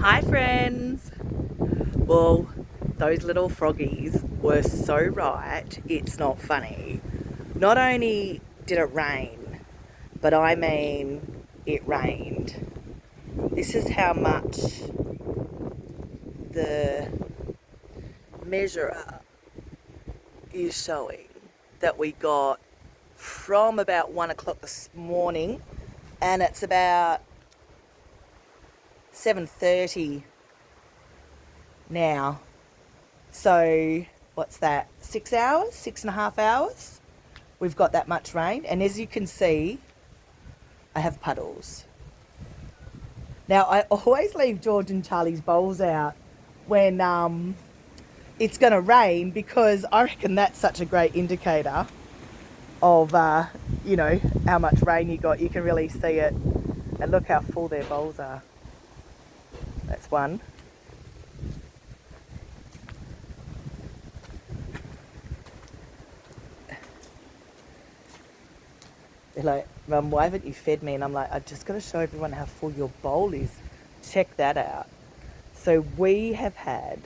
Hi friends! Well, those little froggies were so right, it's not funny. Not only did it rain, but I mean it rained. This is how much the measurer is showing that we got from about 1 o'clock this morning, and it's about 7:30 now. So what's that, 6 hours, 6.5 hours, we've got that much rain. And as you can see, I have puddles. Now I always leave George and Charlie's bowls out when it's going to rain, because I reckon that's such a great indicator of how much rain you got. You can really see it, and look how full their bowls are. That's one. They're like, Mum, why haven't you fed me? And I'm like, I just got to show everyone how full your bowl is. Check that out. So we have had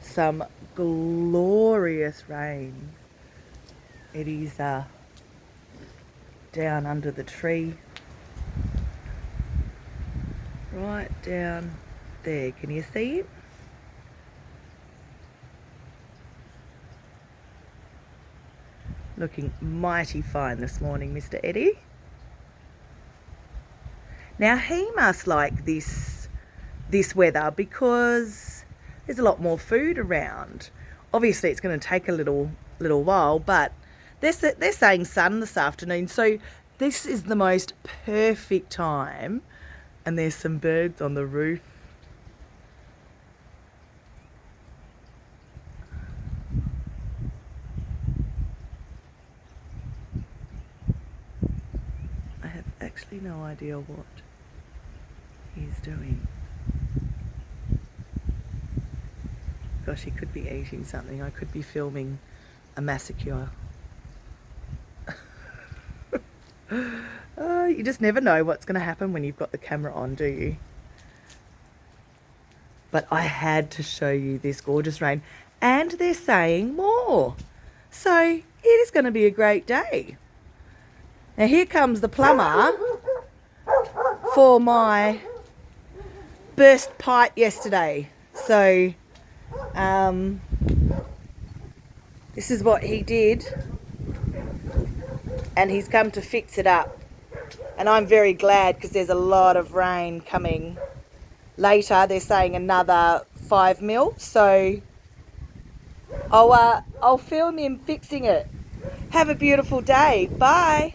some glorious rain. Eddy's down under the tree. Right down there. Can you see him? Looking mighty fine this morning, Mr. Eddy. Now he must like this weather because there's a lot more food around. Obviously it's going to take a little while, but they're saying sun this afternoon, so this is the most perfect time. And there's some birds on the roof. I have actually no idea what he's doing. Gosh, he could be eating something. I could be filming a massacre. You just never know what's going to happen when you've got the camera on, do you? But I had to show you this gorgeous rain. And they're saying more. So it is going to be a great day. Now here comes the plumber for my burst pipe yesterday. So this is what he did. And he's come to fix it up. And I'm very glad, because there's a lot of rain coming later. They're saying another 5 mil. So I'll film him fixing it. Have a beautiful day. Bye.